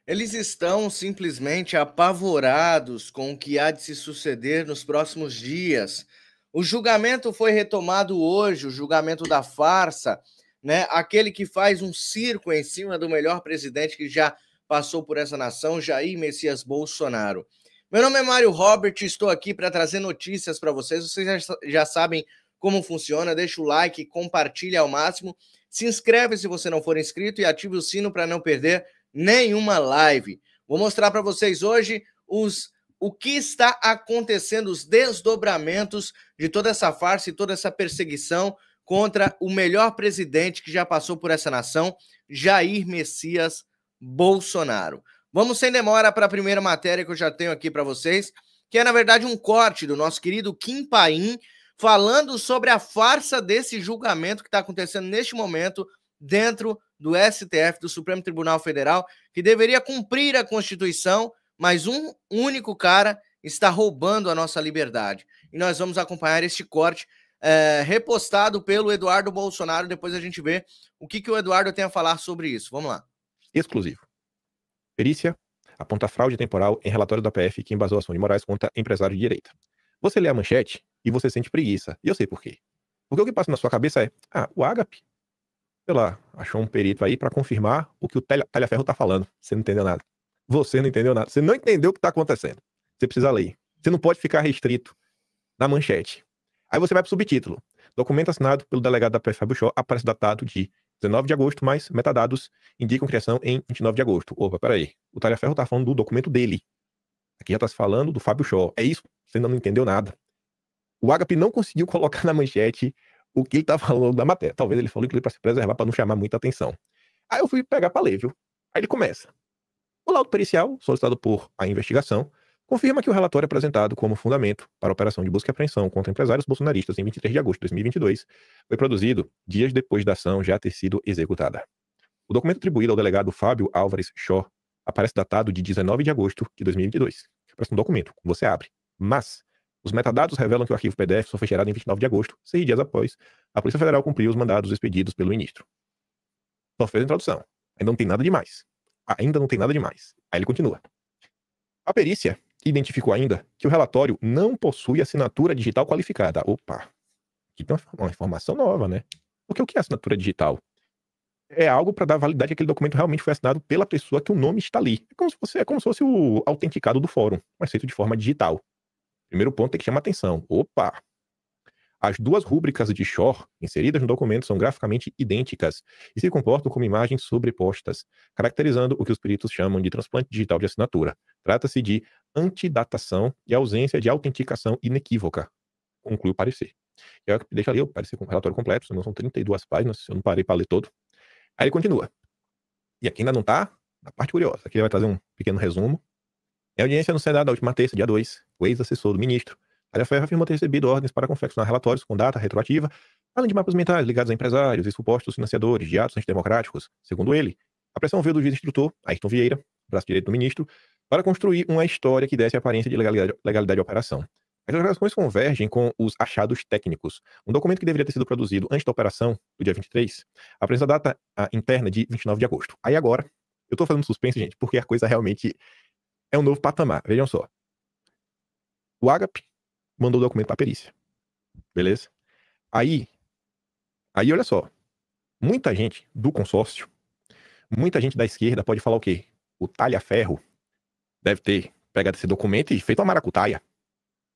Eles estão simplesmente apavorados com o que há de se suceder nos próximos dias. O julgamento foi retomado hoje, o julgamento da farsa, né? Aquele que faz um circo em cima do melhor presidente que já passou por essa nação, Jair Messias Bolsonaro. Meu nome é Mário Robert, estou aqui para trazer notícias para vocês. Vocês já sabem como funciona. Deixa o like, compartilha ao máximo, se inscreve se você não for inscrito e ative o sino para não perder nenhuma live. Vou mostrar para vocês hoje o que está acontecendo, os desdobramentos de toda essa farsa e toda essa perseguição contra o melhor presidente que já passou por essa nação, Jair Messias Bolsonaro. Vamos sem demora para a primeira matéria que eu já tenho aqui para vocês, que é, na verdade, um corte do nosso querido Kim Paim, falando sobre a farsa desse julgamento que está acontecendo neste momento dentro do STF, do Supremo Tribunal Federal, que deveria cumprir a Constituição, mas um único cara está roubando a nossa liberdade. E nós vamos acompanhar este corte repostado pelo Eduardo Bolsonaro, depois a gente vê o que o Eduardo tem a falar sobre isso. Vamos lá. Exclusivo. Perícia aponta fraude temporal em relatório da PF que embasou ação de Moraes contra empresário de direita. Você lê a manchete e você sente preguiça. E eu sei por quê. Porque o que passa na sua cabeça é, o Agape, sei lá, achou um perito aí pra confirmar o que o Talhaferro tá falando. Você não entendeu nada. Você não entendeu nada. Você não entendeu o que tá acontecendo. Você precisa ler. Você não pode ficar restrito na manchete. Aí você vai pro subtítulo. Documento assinado pelo delegado da PF Fábio Shaw aparece datado de 19 de agosto, mas metadados indicam criação em 29 de agosto. Opa, peraí. O Talhaferro tá falando do documento dele. Aqui já tá se falando do Fábio Shaw. É isso? Você ainda não entendeu nada. O Agape não conseguiu colocar na manchete o que ele tá falando da matéria. Talvez ele falou inclusive pra se preservar, pra não chamar muita atenção. Aí eu fui pegar pra ler, viu? Aí ele começa. O laudo pericial, solicitado por a investigação, confirma que o relatório apresentado como fundamento para a operação de busca e apreensão contra empresários bolsonaristas em 23 de agosto de 2022 foi produzido dias depois da ação já ter sido executada. O documento atribuído ao delegado Fábio Álvares Shaw aparece datado de 19 de agosto de 2022. Parece um documento, você abre. Mas os metadados revelam que o arquivo PDF só foi gerado em 29 de agosto, 6 dias após a Polícia Federal cumprir os mandados expedidos pelo ministro. Só fez a introdução. Ainda não tem nada demais. Ainda não tem nada demais. Aí ele continua. A perícia identificou ainda que o relatório não possui assinatura digital qualificada. Opa, aqui tem uma informação nova, né? Porque o que é assinatura digital? É algo para dar validade que aquele documento realmente foi assinado pela pessoa que o nome está ali. É como se fosse o autenticado do fórum, mas feito de forma digital. Primeiro ponto tem que chamar atenção. Opa! As duas rúbricas de Shaw inseridas no documento são graficamente idênticas e se comportam como imagens sobrepostas, caracterizando o que os peritos chamam de transplante digital de assinatura. Trata-se de antidatação e ausência de autenticação inequívoca, conclui o parecer. Deixa ali o parecer com o relatório completo, senão são 32 páginas, eu não parei para ler todo. Aí ele continua. E aqui ainda não está na parte curiosa. Aqui ele vai trazer um pequeno resumo. Em audiência no Senado da última terça, dia 2, o ex-assessor do ministro, Talhaferro, afirmou ter recebido ordens para confeccionar relatórios com data retroativa, além de mapas mentais ligados a empresários e supostos financiadores de atos antidemocráticos. Segundo ele, a pressão veio do juiz instrutor, Ayrton Vieira, braço direito do ministro, para construir uma história que desse a aparência de legalidade à operação. As declarações convergem com os achados técnicos. Um documento que deveria ter sido produzido antes da operação, do dia 23, apresenta a data interna de 29 de agosto. Aí agora, eu tô fazendo suspense, gente, porque a coisa realmente é um novo patamar. Vejam só. O Agape mandou o documento para a perícia. Beleza? Aí, olha só. Muita gente do consórcio, muita gente da esquerda pode falar o quê? O Talhaferro deve ter pegado esse documento e feito uma maracutaia.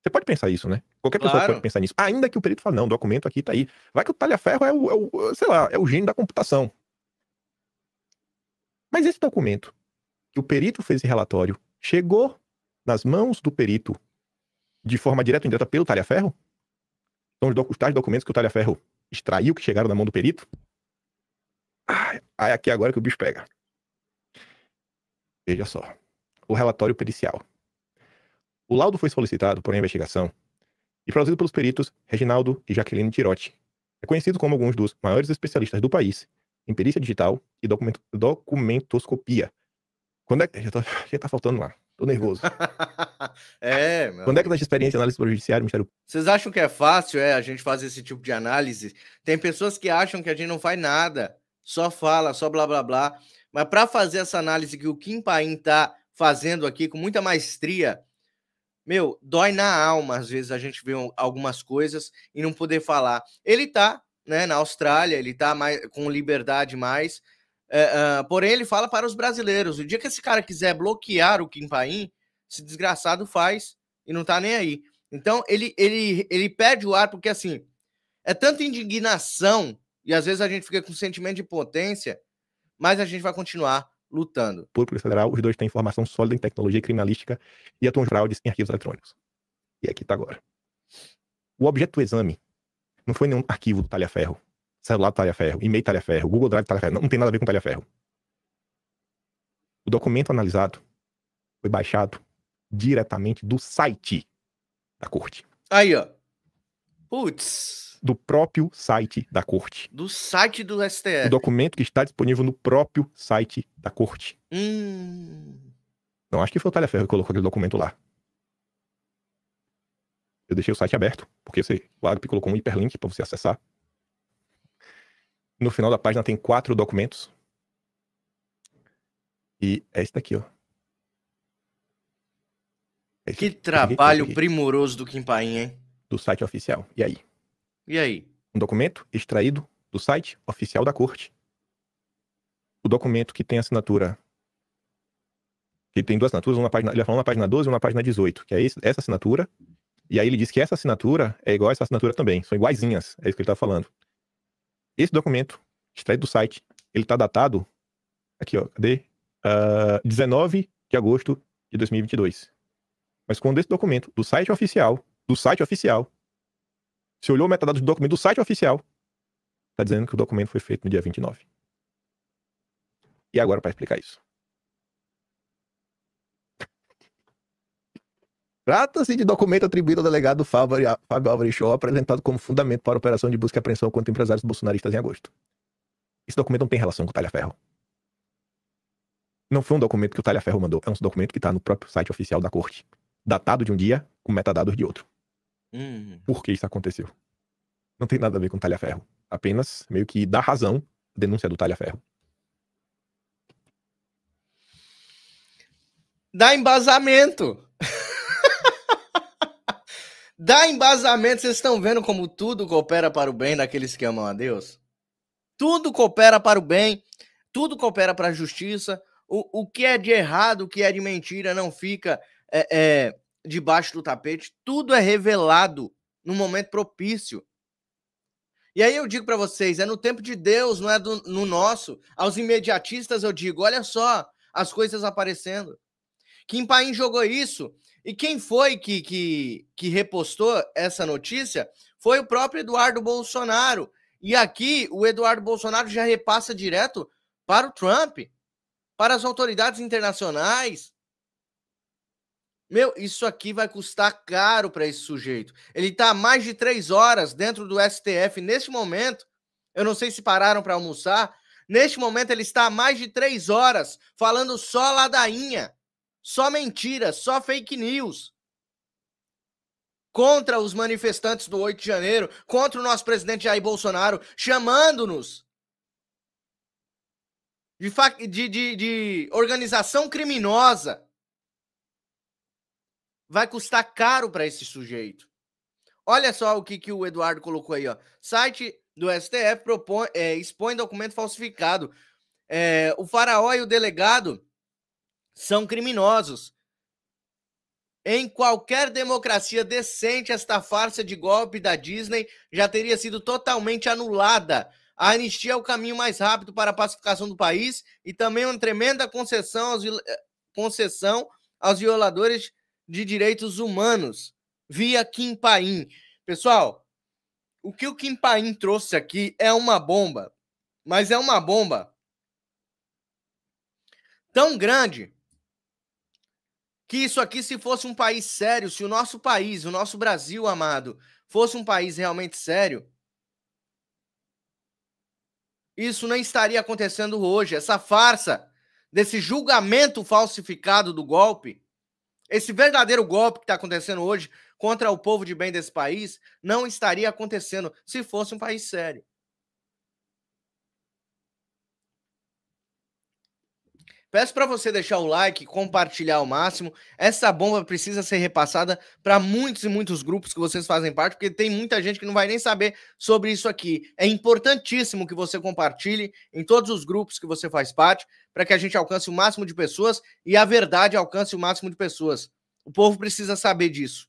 Você pode pensar isso, né? Qualquer pessoa pode pensar nisso. Ainda que o perito fale, não, o documento aqui tá aí. Vai que o Talhaferro sei lá, é o gênio da computação. Mas esse documento, que o perito fez esse relatório, chegou nas mãos do perito de forma direta ou indireta pelo Talhaferro? São os tais documentos que o Talhaferro extraiu, que chegaram na mão do perito? Aí aqui agora que o bicho pega. Veja só. O relatório pericial. O laudo foi solicitado por uma investigação e produzido pelos peritos Reginaldo e Jaqueline Tirotti, reconhecidos como alguns dos maiores especialistas do país em perícia digital e documentoscopia. Quando é que... Já tá faltando lá. Tô nervoso. Quando é que tá de experiência em análise para o judiciário, Ministério? Vocês acham que é fácil, a gente fazer esse tipo de análise? Tem pessoas que acham que a gente não faz nada, só fala, só blá blá blá. Mas para fazer essa análise que o Kim Paim está fazendo aqui com muita maestria, meu, dói na alma às vezes a gente vê algumas coisas e não poder falar. Ele tá, né, na Austrália, ele tá com liberdade mais, porém ele fala para os brasileiros. O dia que esse cara quiser bloquear o Kim Paim, esse desgraçado faz e não tá nem aí. Então ele perde o ar porque assim, é tanta indignação e às vezes a gente fica com sentimento de impotência, mas a gente vai continuar lutando. Por Polícia Federal, os dois têm formação sólida em tecnologia criminalística e atuam em fraudes em arquivos eletrônicos. E aqui tá agora. O objeto do exame não foi nenhum arquivo do Talhaferro, celular do Talhaferro, e-mail do Talhaferro, Google Drive do Talhaferro. Não tem nada a ver com o Talhaferro. O documento analisado foi baixado diretamente do site da corte. Aí, ó. Putz. Do próprio site da corte. Do site do STF. O documento que está disponível no próprio site da corte. Não acho que foi o Talhaferro que colocou aquele documento lá. Eu deixei o site aberto, porque o Agp colocou um hiperlink para você acessar. No final da página tem 4 documentos. E é esse daqui, ó. Que trabalho primoroso do Kim Paim, hein? Do site oficial. E aí? E aí? Um documento extraído do site oficial da corte. O documento que tem assinatura... que tem 2 assinaturas, uma página, ele vai falar na página 12 e uma na página 18, que é essa assinatura. E aí ele diz que essa assinatura é igual a essa assinatura também. São iguaizinhas. É isso que ele tá falando. Esse documento, extraído do site, ele tá datado... Aqui, ó. Cadê? 19 de agosto de 2022. Mas quando esse documento do site oficial, se olhou o metadados do documento do site oficial, tá dizendo que o documento foi feito no dia 29. E agora para explicar isso. Trata-se de documento atribuído ao delegado Fábio Álvares Shaw, apresentado como fundamento para a operação de busca e apreensão contra empresários bolsonaristas em agosto. Esse documento não tem relação com o Talhaferro. Não foi um documento que o Talhaferro mandou, é um documento que está no próprio site oficial da corte. Datado de um dia, com metadados de outro. Por que isso aconteceu? Não tem nada a ver com o Talhaferro. Apenas meio que dá razão à denúncia do Talhaferro. Dá embasamento. Dá embasamento. Vocês estão vendo como tudo coopera para o bem daqueles que amam a Deus? Tudo coopera para o bem. Tudo coopera para a justiça. O que é de errado, o que é de mentira, não fica debaixo do tapete. Tudo é revelado no momento propício. E aí eu digo para vocês, é no tempo de Deus, não é no nosso. Aos imediatistas eu digo, olha só as coisas aparecendo. Kim Paim jogou isso. E quem foi que repostou essa notícia foi o próprio Eduardo Bolsonaro. E aqui o Eduardo Bolsonaro já repassa direto para o Trump, para as autoridades internacionais. Meu, isso aqui vai custar caro para esse sujeito. Ele está há mais de 3 horas dentro do STF neste momento. Eu não sei se pararam para almoçar. Neste momento ele está há mais de 3 horas falando só ladainha, só mentira, só fake news. Contra os manifestantes do 8 de janeiro, contra o nosso presidente Jair Bolsonaro, chamando-nos de organização criminosa. Vai custar caro para esse sujeito. Olha só o que o Eduardo colocou aí, ó. Site do STF expõe documento falsificado. O faraó e o delegado são criminosos. Em qualquer democracia decente, esta farsa de golpe da Disney já teria sido totalmente anulada. A anistia é o caminho mais rápido para a pacificação do país e também uma tremenda concessão aos violadores de direitos humanos, via Kim Paim. Pessoal, o que o Kim Paim trouxe aqui é uma bomba, mas é uma bomba tão grande que isso aqui, se fosse um país sério, se o nosso país, o nosso Brasil amado, fosse um país realmente sério, isso não estaria acontecendo hoje. Essa farsa desse julgamento falsificado do golpe, esse verdadeiro golpe que está acontecendo hoje contra o povo de bem desse país, não estaria acontecendo se fosse um país sério. peço para você deixar o like, compartilhar ao máximo. Essa bomba precisa ser repassada para muitos e muitos grupos que vocês fazem parte, porque tem muita gente que não vai nem saber sobre isso aqui. É importantíssimo que você compartilhe em todos os grupos que você faz parte, para que a gente alcance o máximo de pessoas e a verdade alcance o máximo de pessoas. O povo precisa saber disso.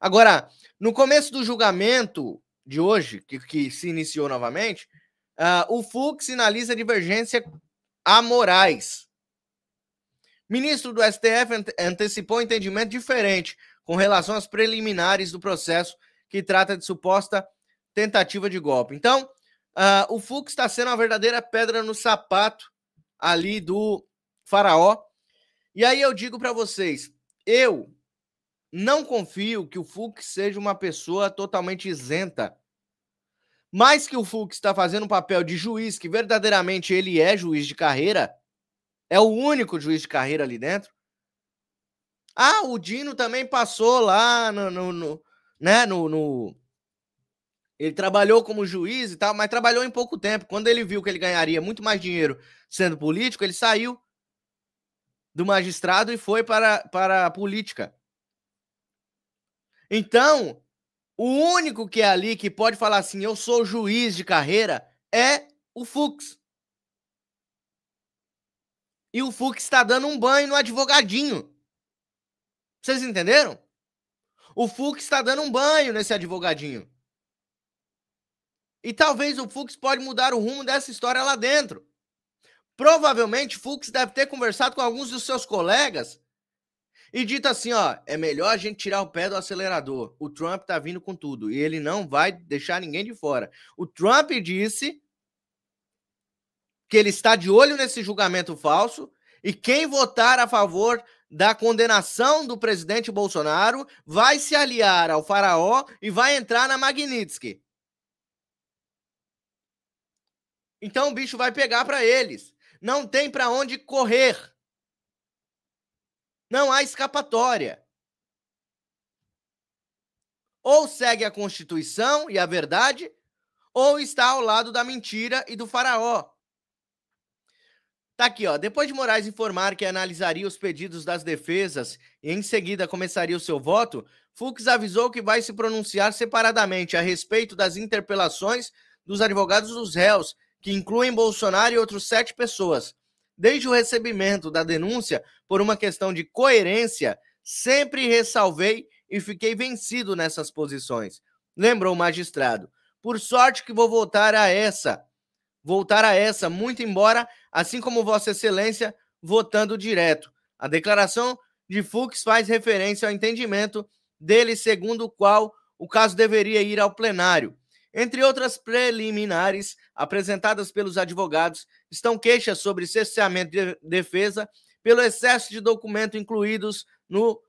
Agora, no começo do julgamento de hoje, que se iniciou novamente, o Fux sinaliza divergência a Moraes. Ministro do STF antecipou entendimento diferente com relação às preliminares do processo que trata de suposta tentativa de golpe. Então, o Fux está sendo uma verdadeira pedra no sapato ali do faraó. E aí eu digo para vocês, eu não confio que o Fux seja uma pessoa totalmente isenta. Mais que o Fux está fazendo um papel de juiz, que verdadeiramente ele é juiz de carreira, é o único juiz de carreira ali dentro. O Dino também passou lá ele trabalhou como juiz e tal, mas trabalhou em pouco tempo. Quando ele viu que ele ganharia muito mais dinheiro sendo político, ele saiu do magistrado e foi para a política. Então, o único que é ali que pode falar assim, eu sou juiz de carreira, é o Fux. E o Fux está dando um banho no advogadinho. Vocês entenderam? O Fux está dando um banho nesse advogadinho. E talvez o Fux pode mudar o rumo dessa história lá dentro. Provavelmente, Fux deve ter conversado com alguns dos seus colegas e dito assim, é melhor a gente tirar o pé do acelerador. O Trump tá vindo com tudo e ele não vai deixar ninguém de fora. O Trump disse que ele está de olho nesse julgamento falso e quem votar a favor da condenação do presidente Bolsonaro vai se aliar ao faraó e vai entrar na Magnitsky. Então o bicho vai pegar para eles. Não tem para onde correr. Não há escapatória. Ou segue a Constituição e a verdade, ou está ao lado da mentira e do faraó. Tá aqui, depois de Moraes informar que analisaria os pedidos das defesas e em seguida começaria o seu voto, Fux avisou que vai se pronunciar separadamente a respeito das interpelações dos advogados dos réus, que incluem Bolsonaro e outros 7 pessoas. Desde o recebimento da denúncia, por uma questão de coerência, sempre ressalvei e fiquei vencido nessas posições. Lembrou o magistrado. Por sorte que vou voltar a essa, muito embora, assim como Vossa Excelência, votando direto. A declaração de Fux faz referência ao entendimento dele, segundo o qual o caso deveria ir ao plenário. Entre outras preliminares apresentadas pelos advogados, estão queixas sobre cerceamento de defesa pelo excesso de documento incluídos no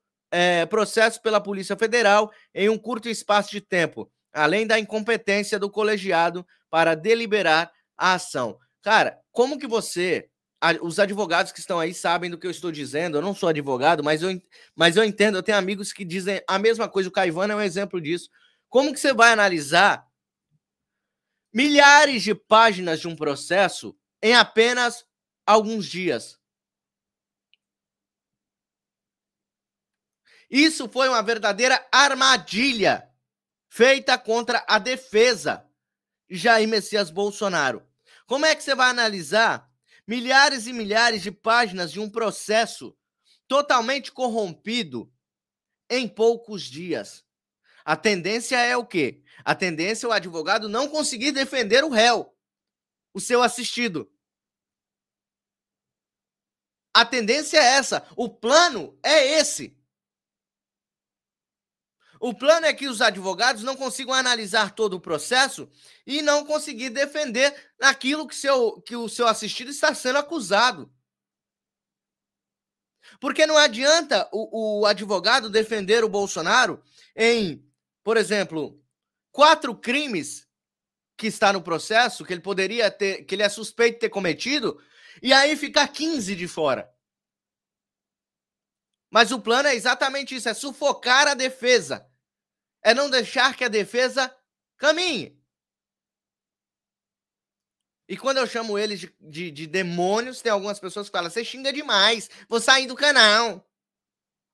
processo pela Polícia Federal em um curto espaço de tempo, além da incompetência do colegiado para deliberar a ação. Cara, como que os advogados que estão aí sabem do que eu estou dizendo? Eu não sou advogado, mas eu entendo, eu tenho amigos que dizem a mesma coisa, o Caivano é um exemplo disso. Como que você vai analisar milhares de páginas de um processo em apenas alguns dias? Isso foi uma verdadeira armadilha feita contra a defesa de Jair Messias Bolsonaro. Como é que você vai analisar milhares e milhares de páginas de um processo totalmente corrompido em poucos dias? A tendência é o quê? A tendência é o advogado não conseguir defender o réu, o seu assistido. A tendência é essa. O plano é esse. O plano é que os advogados não consigam analisar todo o processo e não conseguir defender aquilo que o seu assistido está sendo acusado. Porque não adianta o advogado defender o Bolsonaro em, por exemplo, 4 crimes que está no processo, que ele poderia ter, que ele é suspeito de ter cometido, e aí ficar 15 de fora. Mas o plano é exatamente isso, é sufocar a defesa. É não deixar que a defesa caminhe. E quando eu chamo eles de demônios, tem algumas pessoas que falam, você xinga demais, vou sair do canal.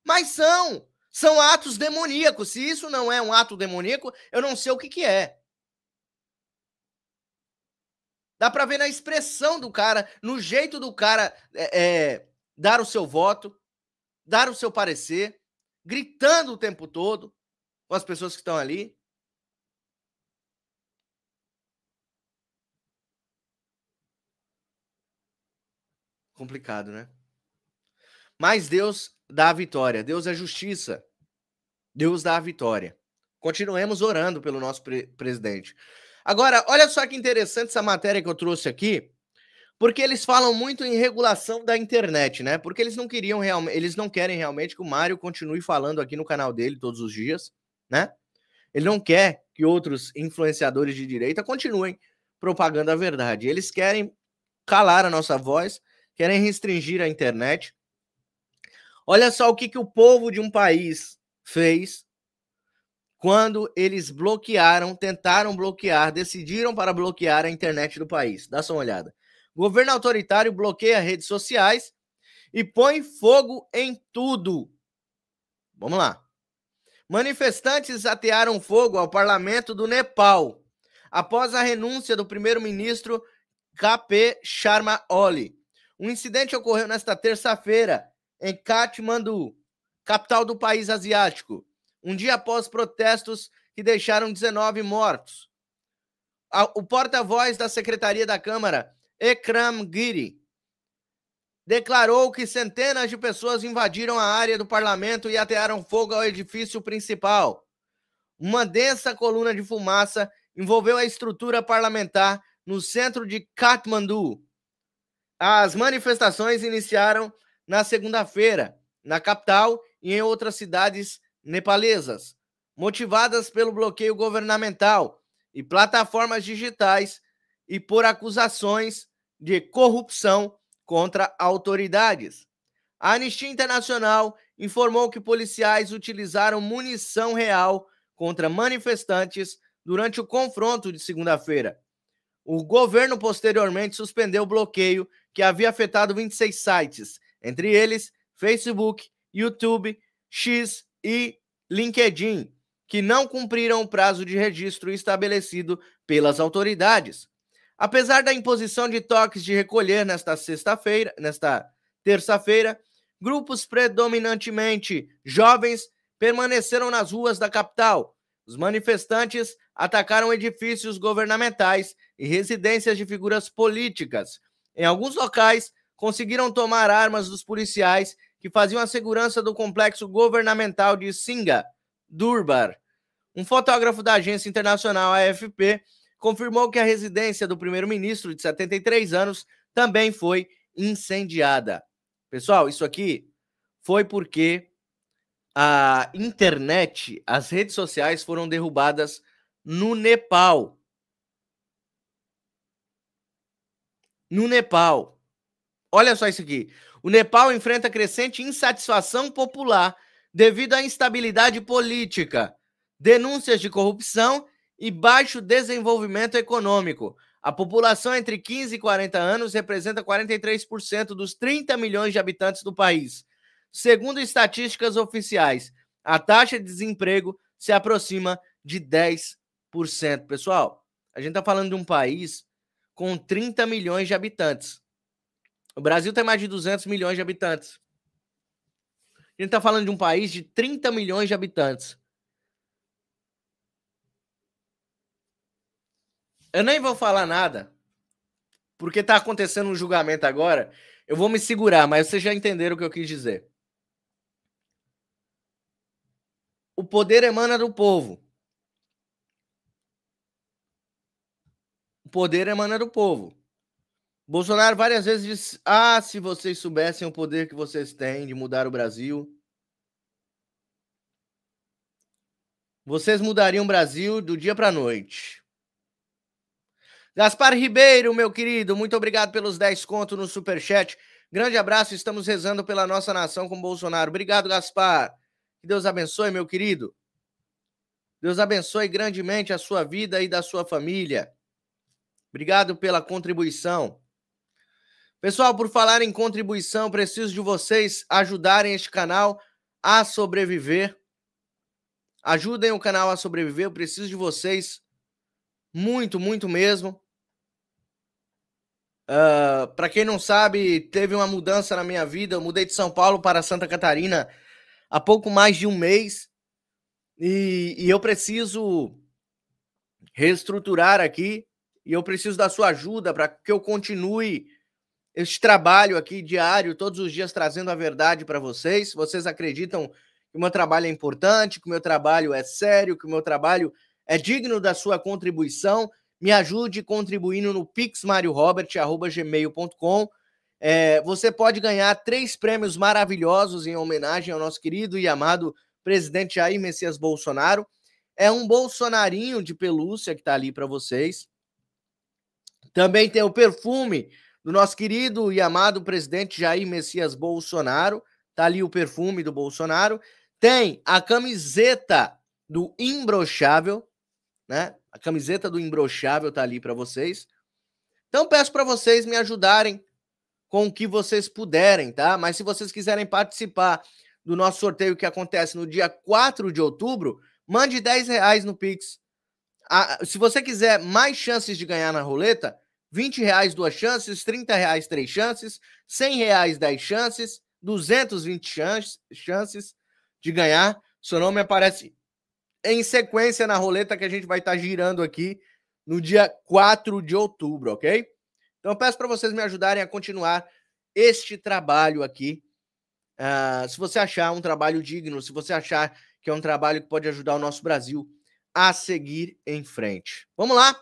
Mas são atos demoníacos. Se isso não é um ato demoníaco, eu não sei o que é. Dá para ver na expressão do cara, no jeito do cara dar o seu voto, dar o seu parecer, gritando o tempo todo com as pessoas que estão ali. Complicado, né? Mas Deus dá a vitória. Deus é justiça. Deus dá a vitória. Continuemos orando pelo nosso presidente. Agora, olha só que interessante essa matéria que eu trouxe aqui, porque eles falam muito em regulação da internet, né? Porque eles não queriam realmente, eles não querem realmente que o Mário continue falando aqui no canal dele todos os dias, né? Ele não quer que outros influenciadores de direita continuem propagando a verdade. Eles querem calar a nossa voz, querem restringir a internet. Olha só o que o povo de um país fez quando eles tentaram bloquear, decidiram para bloquear a internet do país. Dá só uma olhada. O governo autoritário bloqueia redes sociais e põe fogo em tudo. Vamos lá. Manifestantes atearam fogo ao parlamento do Nepal após a renúncia do primeiro-ministro KP Sharma Oli. Um incidente ocorreu nesta terça-feira em Katmandu, capital do país asiático, um dia após protestos que deixaram 19 mortos. O porta-voz da Secretaria da Câmara, Ekram Giri, declarou que centenas de pessoas invadiram a área do parlamento e atearam fogo ao edifício principal. Uma densa coluna de fumaça envolveu a estrutura parlamentar no centro de Katmandu. As manifestações iniciaram na segunda-feira, na capital e em outras cidades nepalesas, motivadas pelo bloqueio governamental e plataformas digitais e por acusações de corrupção contra autoridades. A Anistia Internacional informou que policiais utilizaram munição real contra manifestantes durante o confronto de segunda-feira. O governo posteriormente suspendeu o bloqueio que havia afetado 26 sites, entre eles Facebook, YouTube, X e LinkedIn, que não cumpriram o prazo de registro estabelecido pelas autoridades. Apesar da imposição de toques de recolher nesta terça-feira, grupos predominantemente jovens permaneceram nas ruas da capital. Os manifestantes atacaram edifícios governamentais e residências de figuras políticas. Em alguns locais, conseguiram tomar armas dos policiais que faziam a segurança do complexo governamental de Singha, Durbar. Um fotógrafo da agência internacional AFP confirmou que a residência do primeiro-ministro, de 73 anos, também foi incendiada. Pessoal, isso aqui foi porque a internet, as redes sociais foram derrubadas no Nepal. No Nepal. Olha só isso aqui. O Nepal enfrenta crescente insatisfação popular devido à instabilidade política, denúncias de corrupção e baixo desenvolvimento econômico. A população entre 15 e 40 anos representa 43% dos 30 milhões de habitantes do país. Segundo estatísticas oficiais, a taxa de desemprego se aproxima de 10%. Pessoal, a gente está falando de um país com 30 milhões de habitantes. O Brasil tem mais de 200 milhões de habitantes. A gente está falando de um país de 30 milhões de habitantes. Eu nem vou falar nada, porque está acontecendo um julgamento agora. Eu vou me segurar, mas vocês já entenderam o que eu quis dizer. O poder emana do povo. O poder emana do povo. Bolsonaro várias vezes disse: se vocês soubessem o poder que vocês têm de mudar o Brasil, vocês mudariam o Brasil do dia para a noite. Gaspar Ribeiro, meu querido, muito obrigado pelos 10 contos no Superchat. Grande abraço, estamos rezando pela nossa nação com Bolsonaro. Obrigado, Gaspar. Que Deus abençoe, meu querido. Deus abençoe grandemente a sua vida e da sua família. Obrigado pela contribuição. Pessoal, por falar em contribuição, preciso de vocês ajudarem este canal a sobreviver. Ajudem o canal a sobreviver, eu preciso de vocês muito, muito mesmo. Para quem não sabe, teve uma mudança na minha vida. Eu mudei de São Paulo para Santa Catarina há pouco mais de um mês. E eu preciso reestruturar aqui. E eu preciso da sua ajuda para que eu continue este trabalho aqui diário, todos os dias trazendo a verdade para vocês. Vocês acreditam que o meu trabalho é importante, que o meu trabalho é sério, que o meu trabalho é digno da sua contribuição. Me ajude contribuindo no pixmariorobert@gmail.com. Você pode ganhar 3 prêmios maravilhosos em homenagem ao nosso querido e amado presidente Jair Messias Bolsonaro. É um bolsonarinho de pelúcia que está ali para vocês. Também tem o perfume do nosso querido e amado presidente Jair Messias Bolsonaro. Tá ali o perfume do Bolsonaro. Tem a camiseta do Imbrochável, né? A camiseta do Imbrochável tá ali para vocês. Então peço para vocês me ajudarem com o que vocês puderem, tá? Mas se vocês quiserem participar do nosso sorteio que acontece no dia 4 de outubro, mande R$10 no Pix. Se você quiser mais chances de ganhar na roleta, R$20 2 chances, R$30 3 chances, R$100 10 chances, 220 chances de ganhar. Seu nome aparece em sequência na roleta que a gente vai estar girando aqui no dia 4 de outubro, ok? Então eu peço para vocês me ajudarem a continuar este trabalho aqui. Se você achar um trabalho digno, se você achar que é um trabalho que pode ajudar o nosso Brasil a seguir em frente. Vamos lá?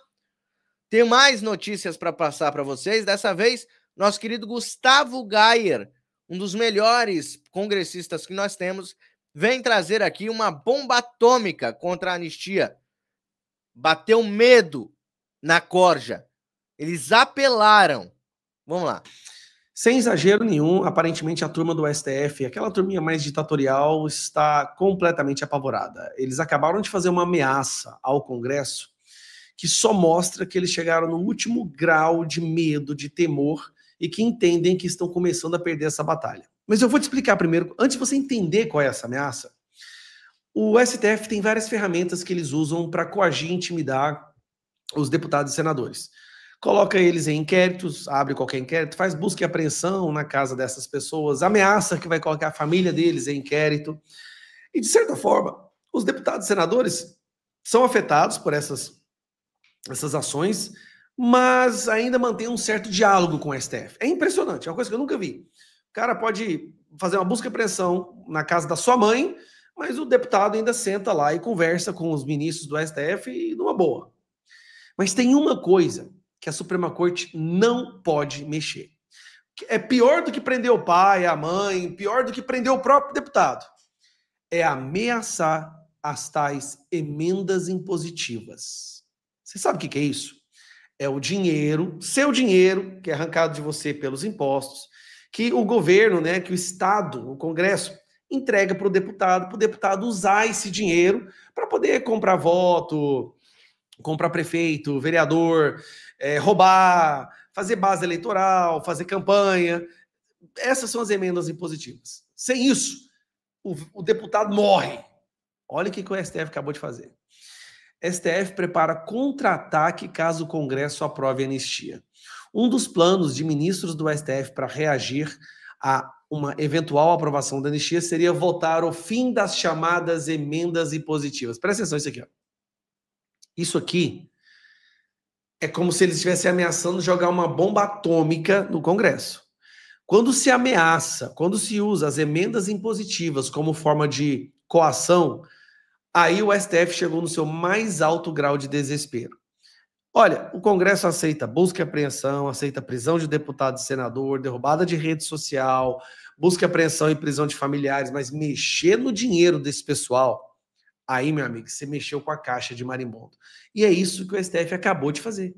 Tem mais notícias para passar para vocês. Dessa vez, nosso querido Gustavo Gayer, um dos melhores congressistas que nós temos, vem trazer aqui uma bomba atômica contra a anistia. Bateu medo na corja. Eles apelaram. Vamos lá. Sem exagero nenhum, aparentemente a turma do STF, aquela turminha mais ditatorial, está completamente apavorada. Eles acabaram de fazer uma ameaça ao Congresso que só mostra que eles chegaram no último grau de medo, de temor, e que entendem que estão começando a perder essa batalha. Mas eu vou te explicar primeiro, antes de você entender qual é essa ameaça, o STF tem várias ferramentas que eles usam para coagir e intimidar os deputados e senadores. Coloca eles em inquéritos, abre qualquer inquérito, faz busca e apreensão na casa dessas pessoas, ameaça que vai colocar a família deles em inquérito. E, de certa forma, os deputados e senadores são afetados por essas ações, mas ainda mantém um certo diálogo com o STF. É impressionante, é uma coisa que eu nunca vi. O cara pode fazer uma busca e apreensão na casa da sua mãe, mas o deputado ainda senta lá e conversa com os ministros do STF e numa boa. Mas tem uma coisa que a Suprema Corte não pode mexer. É pior do que prender o pai, a mãe, pior do que prender o próprio deputado. É ameaçar as tais emendas impositivas. Você sabe o que é isso? É o dinheiro, seu dinheiro, que é arrancado de você pelos impostos, que o governo, né, que o Estado, o Congresso, entrega para o deputado usar esse dinheiro para poder comprar voto, comprar prefeito, vereador, roubar, fazer base eleitoral, fazer campanha. Essas são as emendas impositivas. Sem isso, o deputado morre. Olha o que o STF acabou de fazer. STF prepara contra-ataque caso o Congresso aprove a anistia. Um dos planos de ministros do STF para reagir a uma eventual aprovação da anistia seria votar o fim das chamadas emendas impositivas. Presta atenção nisso aqui. Ó. Isso aqui é como se eles estivessem ameaçando jogar uma bomba atômica no Congresso. Quando se ameaça, quando se usa as emendas impositivas como forma de coação, aí o STF chegou no seu mais alto grau de desespero. Olha, o Congresso aceita busca e apreensão, aceita prisão de deputado e senador, derrubada de rede social, busca e apreensão e prisão de familiares, mas mexer no dinheiro desse pessoal, aí, meu amigo, você mexeu com a caixa de marimbondo. E é isso que o STF acabou de fazer.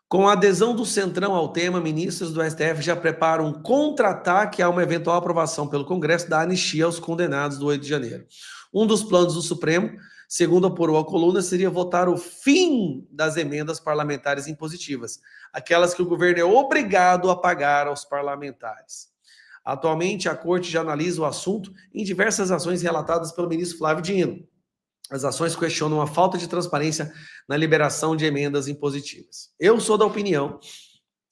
Com a adesão do Centrão ao tema, ministros do STF já preparam um contra-ataque a uma eventual aprovação pelo Congresso da anistia aos condenados do 8 de janeiro. Um dos planos do Supremo segundo apurou a coluna, seria votar o fim das emendas parlamentares impositivas, aquelas que o governo é obrigado a pagar aos parlamentares. Atualmente, a Corte já analisa o assunto em diversas ações relatadas pelo ministro Flávio Dino. As ações questionam a falta de transparência na liberação de emendas impositivas. Eu sou da opinião,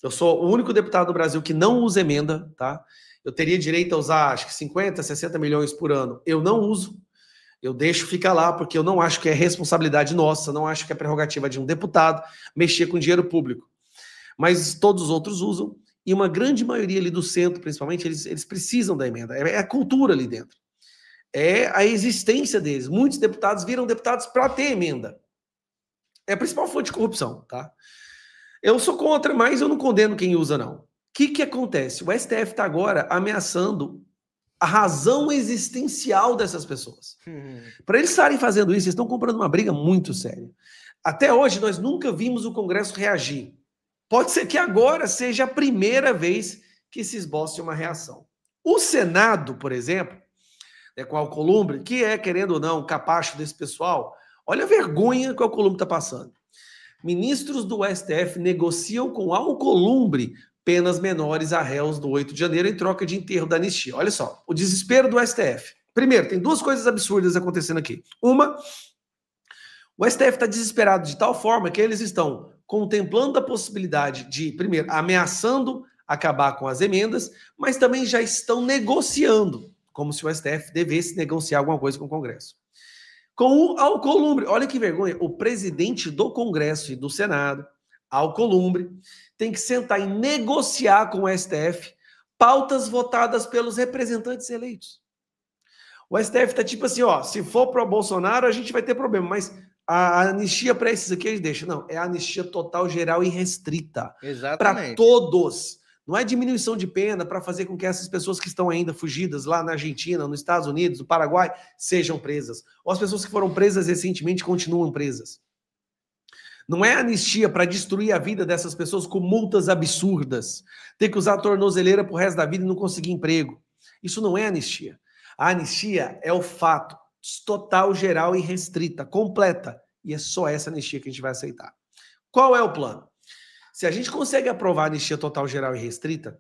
eu sou o único deputado do Brasil que não usa emenda, tá? Eu teria direito a usar, acho que 50, 60 milhões por ano. Eu não uso, eu deixo ficar lá, porque eu não acho que é responsabilidade nossa, não acho que é prerrogativa de um deputado mexer com dinheiro público. Mas todos os outros usam, e uma grande maioria ali do centro, principalmente, eles precisam da emenda. É a cultura ali dentro. É a existência deles. Muitos deputados viram deputados para ter emenda. É a principal fonte de corrupção, tá? Eu sou contra, mas eu não condeno quem usa, não. O que acontece? O STF está agora ameaçando a razão existencial dessas pessoas. Para eles estarem fazendo isso, eles estão comprando uma briga muito séria. Até hoje, nós nunca vimos o Congresso reagir. Pode ser que agora seja a primeira vez que se esboce uma reação. O Senado, por exemplo, com a Alcolumbre, que é, querendo ou não, capacho desse pessoal, olha a vergonha que a Alcolumbre está passando. Ministros do STF negociam com a Alcolumbre penas menores a réus do 8 de janeiro em troca de enterro da anistia. Olha só, o desespero do STF. Primeiro, tem duas coisas absurdas acontecendo aqui. Uma, o STF está desesperado de tal forma que eles estão contemplando a possibilidade de, primeiro, ameaçando acabar com as emendas, mas também já estão negociando, como se o STF devesse negociar alguma coisa com o Congresso. Com o Alcolumbre, olha que vergonha, o presidente do Congresso e do Senado, Alcolumbre, tem que sentar e negociar com o STF pautas votadas pelos representantes eleitos. O STF está tipo assim, ó, se for para o Bolsonaro, a gente vai ter problema, mas a anistia para esses aqui eles deixam. Não, é a anistia total, geral e restrita. Para todos. Não é diminuição de pena para fazer com que essas pessoas que estão ainda fugidas lá na Argentina, nos Estados Unidos, no Paraguai, sejam presas. Ou as pessoas que foram presas recentemente continuam presas. Não é anistia para destruir a vida dessas pessoas com multas absurdas. Ter que usar a tornozeleira pro resto da vida e não conseguir emprego. Isso não é anistia. A anistia é o fato total, geral e restrita, completa. E é só essa anistia que a gente vai aceitar. Qual é o plano? Se a gente consegue aprovar a anistia total, geral e restrita,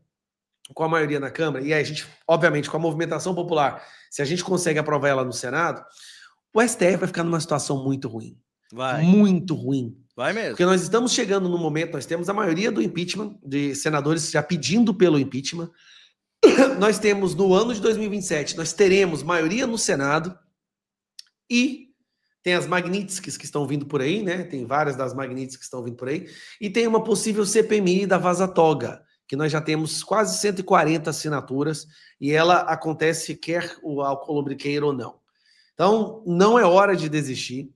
com a maioria na Câmara, e aí a gente, obviamente, com a movimentação popular, se a gente consegue aprovar ela no Senado, o STF vai ficar numa situação muito ruim. Vai. Muito ruim. Vai mesmo. Porque nós estamos chegando no momento, nós temos a maioria do impeachment, de senadores já pedindo pelo impeachment. Nós temos, no ano de 2027, nós teremos maioria no Senado e tem as Magnitsky que estão vindo por aí, né? Tem várias das Magnitsky que estão vindo por aí. E tem uma possível CPMI da Vaza Toga, que nós já temos quase 140 assinaturas e ela acontece quer o Alcolumbre queira ou não. Então, não é hora de desistir.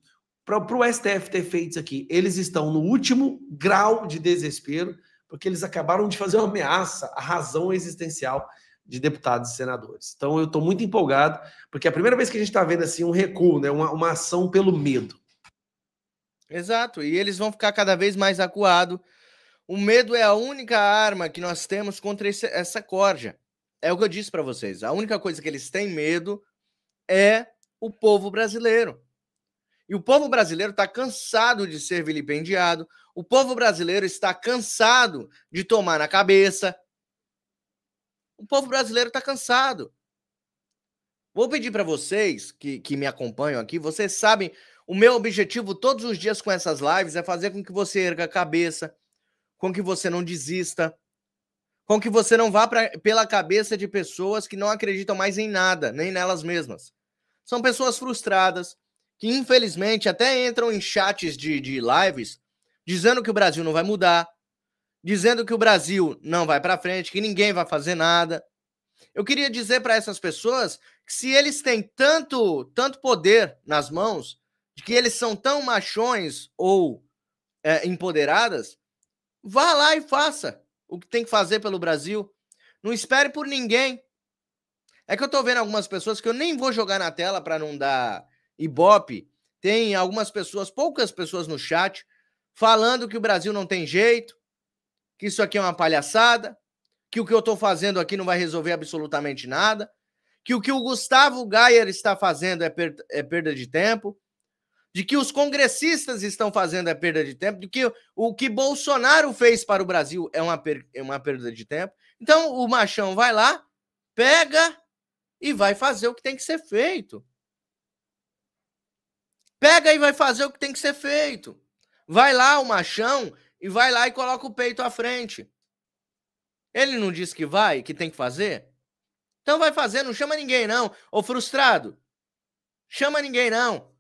Para o STF ter feito isso aqui, eles estão no último grau de desespero, porque eles acabaram de fazer uma ameaça à razão existencial de deputados e senadores. Então, eu estou muito empolgado, porque é a primeira vez que a gente está vendo assim, um recuo, né? uma ação pelo medo. Exato, e eles vão ficar cada vez mais acuados. O medo é a única arma que nós temos contra essa corja. É o que eu disse para vocês. A única coisa que eles têm medo é o povo brasileiro. E o povo brasileiro está cansado de ser vilipendiado. O povo brasileiro está cansado de tomar na cabeça. O povo brasileiro está cansado. Vou pedir para vocês que me acompanham aqui, vocês sabem, o meu objetivo todos os dias com essas lives é fazer com que você erga a cabeça, com que você não desista, com que você não vá pela cabeça de pessoas que não acreditam mais em nada, nem nelas mesmas. São pessoas frustradas, que infelizmente até entram em chats de lives dizendo que o Brasil não vai mudar, dizendo que o Brasil não vai para frente, que ninguém vai fazer nada. Eu queria dizer para essas pessoas que se eles têm tanto poder nas mãos, de que eles são tão machões ou empoderadas, vá lá e faça o que tem que fazer pelo Brasil. Não espere por ninguém. É que eu tô vendo algumas pessoas que eu nem vou jogar na tela para não dar ibope. Tem algumas pessoas, poucas pessoas no chat, falando que o Brasil não tem jeito, que isso aqui é uma palhaçada, que o que eu tô fazendo aqui não vai resolver absolutamente nada, que o Gustavo Gayer está fazendo é perda de tempo. de que os congressistas estão fazendo é perda de tempo, de que o que Bolsonaro fez para o Brasil é uma perda de tempo. Então o machão vai lá, pega e vai fazer o que tem que ser feito. Pega e vai fazer o que tem que ser feito. Vai lá o machão e vai lá e coloca o peito à frente. Ele não disse que vai, que tem que fazer? Então vai fazer, não chama ninguém não. Ô frustrado, chama ninguém não.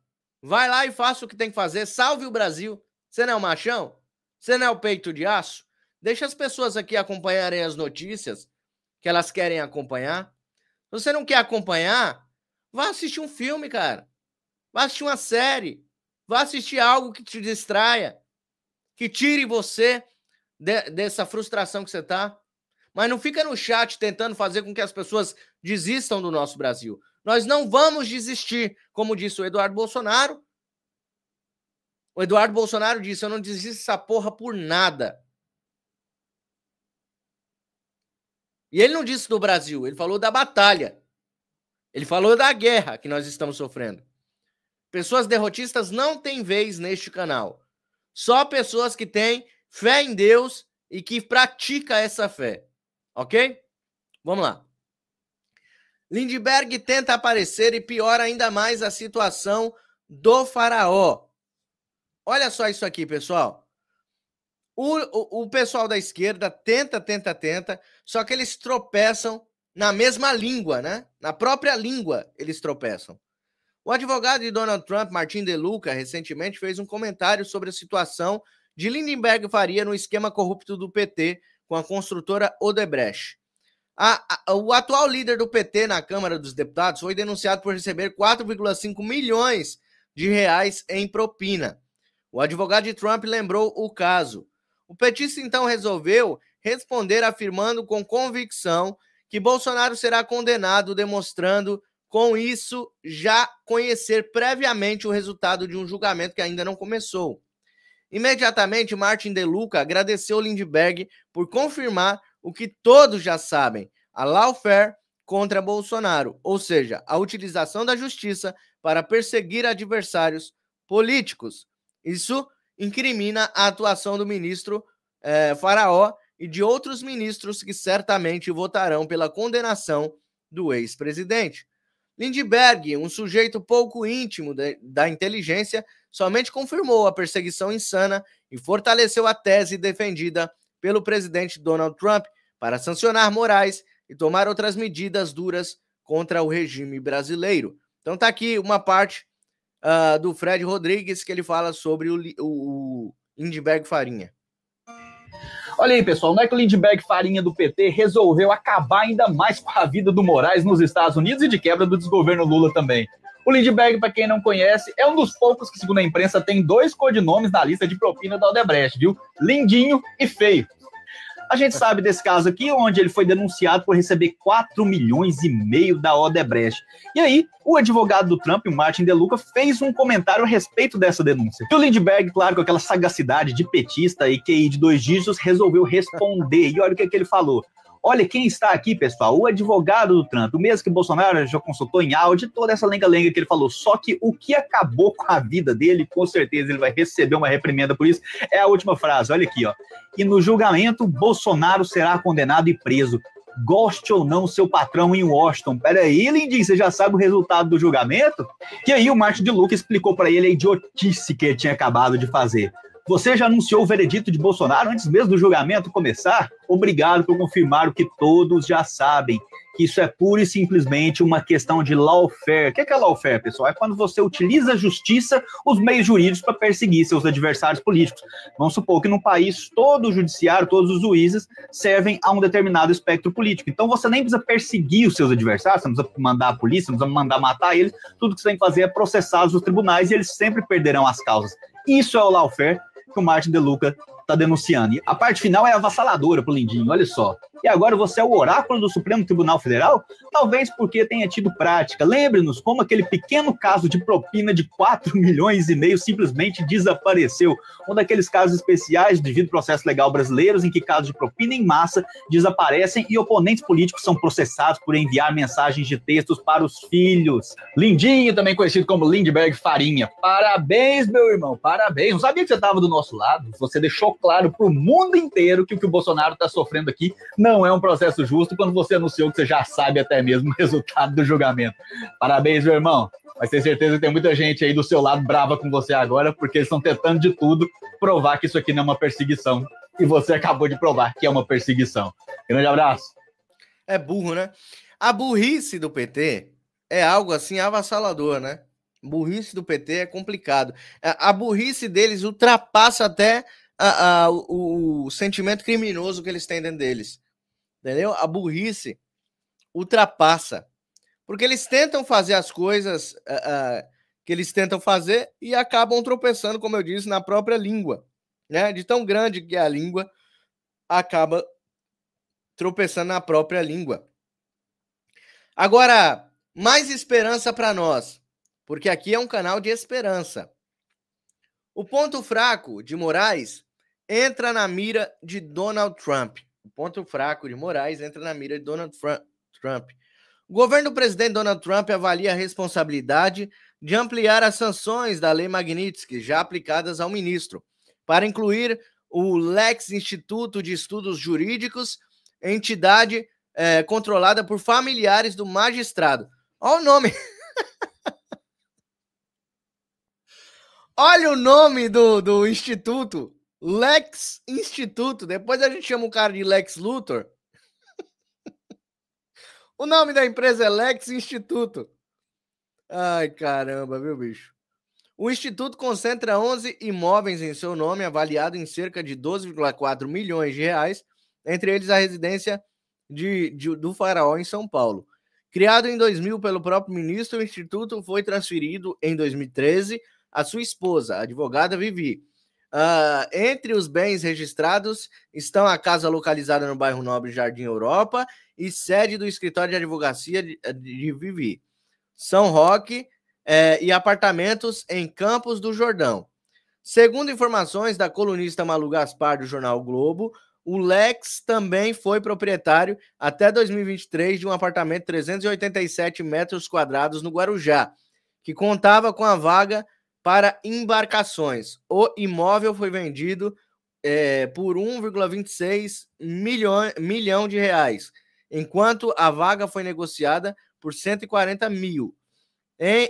Vai lá e faça o que tem que fazer, salve o Brasil. Você não é o machão? Você não é o peito de aço? Deixa as pessoas aqui acompanharem as notícias que elas querem acompanhar. Se você não quer acompanhar, vá assistir um filme, cara. Vá assistir uma série. Vá assistir algo que te distraia, que tire você dessa frustração que você tá. Mas não fica no chat tentando fazer com que as pessoas desistam do nosso Brasil. Nós não vamos desistir, como disse o Eduardo Bolsonaro. O Eduardo Bolsonaro disse, eu não desisto dessa porra por nada. E ele não disse do Brasil, ele falou da batalha. Ele falou da guerra que nós estamos sofrendo. Pessoas derrotistas não têm vez neste canal. Só pessoas que têm fé em Deus e que praticam essa fé. Ok? Vamos lá. Lindbergh tenta aparecer e piora ainda mais a situação do faraó. Olha só isso aqui, pessoal. O pessoal da esquerda tenta, só que eles tropeçam na mesma língua, né? Na própria língua eles tropeçam. O advogado de Donald Trump, Martin DeLuca, recentemente fez um comentário sobre a situação de Lindbergh Faria no esquema corrupto do PT com a construtora Odebrecht. O atual líder do PT na Câmara dos Deputados foi denunciado por receber 4,5 milhões de reais em propina. O advogado de Trump lembrou o caso. O petista então resolveu responder afirmando com convicção que Bolsonaro será condenado, demonstrando com isso já conhecer previamente o resultado de um julgamento que ainda não começou. Imediatamente, Martin DeLuca agradeceu Lindbergh por confirmar o que todos já sabem, a lawfare contra Bolsonaro, ou seja, a utilização da justiça para perseguir adversários políticos. Isso incrimina a atuação do ministro Faraó e de outros ministros que certamente votarão pela condenação do ex-presidente. Lindbergh, um sujeito pouco íntimo da inteligência, somente confirmou a perseguição insana e fortaleceu a tese defendida pelo presidente Donald Trump para sancionar Moraes e tomar outras medidas duras contra o regime brasileiro. Então tá aqui uma parte do Fred Rodrigues que ele fala sobre o Lindbergh Farinha. Olha aí, pessoal, não é que o Lindbergh Farinha do PT resolveu acabar ainda mais com a vida do Moraes nos Estados Unidos e de quebra do desgoverno Lula também. O Lindbergh, para quem não conhece, é um dos poucos que, segundo a imprensa, tem 2 codinomes na lista de propina da Odebrecht, viu? Lindinho e Feio. A gente sabe desse caso aqui, onde ele foi denunciado por receber 4,5 milhões da Odebrecht. E aí, o advogado do Trump, o Martin DeLuca, fez um comentário a respeito dessa denúncia. E o Lindbergh, claro, com aquela sagacidade de petista e QI de 2 dígitos, resolveu responder. E olha o que ele falou. Olha quem está aqui, pessoal, o advogado do Trump, o mesmo que Bolsonaro já consultou em áudio, toda essa lenga-lenga que ele falou. Só que o que acabou com a vida dele, com certeza ele vai receber uma reprimenda por isso, é a última frase, olha aqui, ó. E no julgamento, Bolsonaro será condenado e preso. Goste ou não seu patrão em Washington. Peraí, Lindinho, você já sabe o resultado do julgamento? E aí o Martin DeLuca explicou para ele a idiotice que ele tinha acabado de fazer. Você já anunciou o veredito de Bolsonaro antes mesmo do julgamento começar? Obrigado por confirmar o que todos já sabem, que isso é pura e simplesmente uma questão de lawfare. O que é lawfare, pessoal? É quando você utiliza a justiça, os meios jurídicos para perseguir seus adversários políticos. Vamos supor que no país todo o judiciário, todos os juízes servem a um determinado espectro político. Então você nem precisa perseguir os seus adversários, você não precisa mandar a polícia, não precisa mandar matar eles. Tudo que você tem que fazer é processá-los nos tribunais e eles sempre perderão as causas. Isso é o lawfare que o Martin DeLuca tá denunciando. E a parte final é avassaladora pro Lindinho, olha só. E agora você é o oráculo do Supremo Tribunal Federal? Talvez porque tenha tido prática. Lembre-nos como aquele pequeno caso de propina de 4 milhões e meio simplesmente desapareceu. Um daqueles casos especiais devido ao processo legal brasileiros em que casos de propina em massa desaparecem e oponentes políticos são processados por enviar mensagens de textos para os filhos. Lindinho, também conhecido como Lindbergh Farinha. Parabéns, meu irmão, parabéns. Não sabia que você estava do nosso lado. Você deixou claro para o mundo inteiro que o Bolsonaro está sofrendo aqui não é um processo justo quando você anunciou que você já sabe até mesmo o resultado do julgamento. Parabéns, meu irmão. Mas tenho certeza que tem muita gente aí do seu lado brava com você agora, porque eles estão tentando de tudo provar que isso aqui não é uma perseguição. E você acabou de provar que é uma perseguição. Grande abraço. É burro, né? A burrice do PT é algo assim avassalador, né? Burrice do PT é complicado. A burrice deles ultrapassa até o sentimento criminoso que eles têm dentro deles. Entendeu? A burrice ultrapassa. Porque eles tentam fazer as coisas que eles tentam fazer e acabam tropeçando, como eu disse, na própria língua. Né? De tão grande que é a língua, acaba tropeçando na própria língua. Agora, mais esperança para nós, porque aqui é um canal de esperança. O ponto fraco de Moraes entra na mira de Donald Trump. O ponto fraco de Moraes entra na mira de Donald Trump. O governo do presidente Donald Trump avalia a responsabilidade de ampliar as sanções da Lei Magnitsky já aplicadas ao ministro, para incluir o Lex Instituto de Estudos Jurídicos, entidade controlada por familiares do magistrado. Olha o nome. Olha o nome do instituto. Lex Instituto. Depois a gente chama o cara de Lex Luthor. O nome da empresa é Lex Instituto. Ai, caramba, viu, bicho? O instituto concentra 11 imóveis em seu nome, avaliado em cerca de 12,4 milhões de reais, entre eles a residência do faraó em São Paulo. Criado em 2000 pelo próprio ministro, o instituto foi transferido em 2013 à sua esposa, a advogada Vivi. Entre os bens registrados estão a casa localizada no bairro Nobre Jardim Europa e sede do escritório de advocacia de Vivi, São Roque, e apartamentos em Campos do Jordão. Segundo informações da colunista Malu Gaspar do jornal o Globo, o Lex também foi proprietário até 2023 de um apartamento de 387 metros quadrados no Guarujá, que contava com a vaga para embarcações. O imóvel foi vendido por 1,26 milhão de reais, enquanto a vaga foi negociada por 140 mil.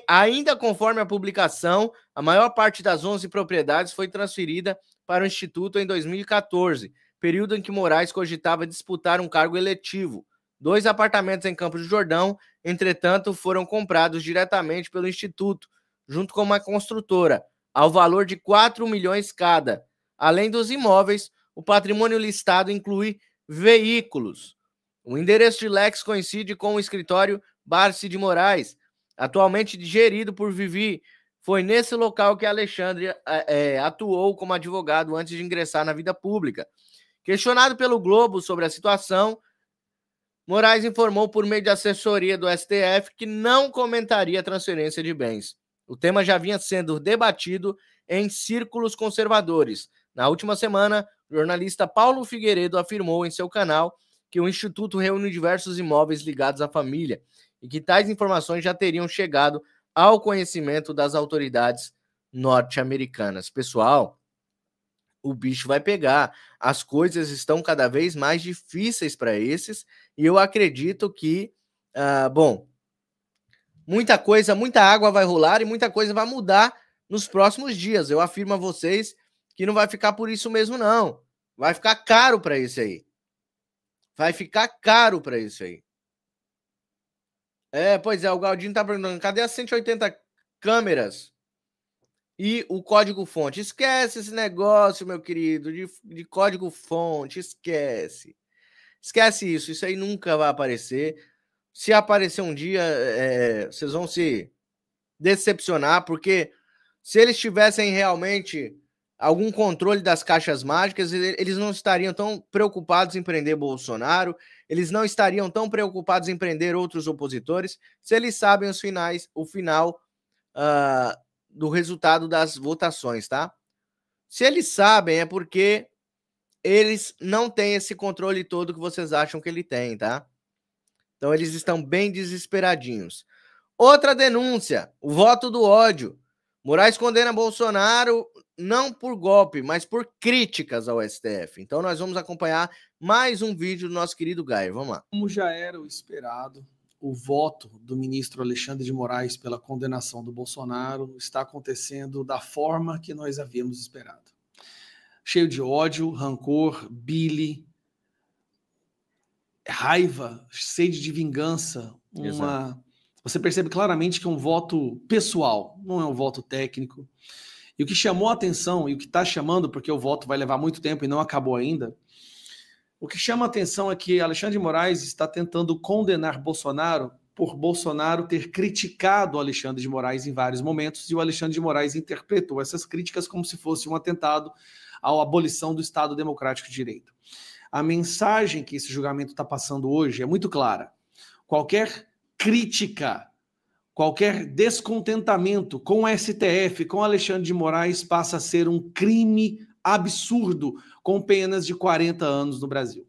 Ainda conforme a publicação, a maior parte das 11 propriedades foi transferida para o Instituto em 2014, período em que Moraes cogitava disputar um cargo eletivo. 2 apartamentos em Campos do Jordão, entretanto, foram comprados diretamente pelo Instituto, junto com uma construtora, ao valor de 4 milhões cada. Além dos imóveis, o patrimônio listado inclui veículos. O endereço de Lex coincide com o escritório Barsi de Moraes, atualmente gerido por Vivi. Foi nesse local que Alexandre atuou como advogado antes de ingressar na vida pública. Questionado pelo Globo sobre a situação, Moraes informou por meio de assessoria do STF que não comentaria a transferência de bens. O tema já vinha sendo debatido em círculos conservadores. Na última semana, o jornalista Paulo Figueiredo afirmou em seu canal que o Instituto reúne diversos imóveis ligados à família e que tais informações já teriam chegado ao conhecimento das autoridades norte-americanas. Pessoal, o bicho vai pegar. As coisas estão cada vez mais difíceis para esses e eu acredito que, muita coisa, muita água vai rolar e muita coisa vai mudar nos próximos dias. Eu afirmo a vocês que não vai ficar por isso mesmo, não. Vai ficar caro para isso aí. Vai ficar caro para isso aí. Pois é, o Galdinho tá perguntando, cadê as 180 câmeras e o código-fonte? Esquece esse negócio, meu querido, de código-fonte, esquece. Esquece isso, isso aí nunca vai aparecer. Se aparecer um dia, vocês vão se decepcionar, porque se eles tivessem realmente algum controle das caixas mágicas, eles não estariam tão preocupados em prender Bolsonaro, eles não estariam tão preocupados em prender outros opositores, se eles sabem o final do resultado das votações, tá? Se eles sabem, é porque eles não têm esse controle todo que vocês acham que ele tem, tá? Então eles estão bem desesperadinhos. Outra denúncia, o voto do ódio. Moraes condena Bolsonaro não por golpe, mas por críticas ao STF. Então nós vamos acompanhar mais um vídeo do nosso querido Gaio. Vamos lá. Como já era o esperado, o voto do ministro Alexandre de Moraes pela condenação do Bolsonaro está acontecendo da forma que nós havíamos esperado. Cheio de ódio, rancor, bile, raiva, sede de vingança. Você percebe claramente que é um voto pessoal, não é um voto técnico. E o que chamou a atenção, e o que está chamando, porque o voto vai levar muito tempo e não acabou ainda, o que chama a atenção é que Alexandre de Moraes está tentando condenar Bolsonaro por Bolsonaro ter criticado o Alexandre de Moraes em vários momentos, e o Alexandre de Moraes interpretou essas críticas como se fosse um atentado à abolição do Estado Democrático de Direito. A mensagem que esse julgamento está passando hoje é muito clara. Qualquer crítica, qualquer descontentamento com o STF, com Alexandre de Moraes, passa a ser um crime absurdo, com penas de 40 anos no Brasil.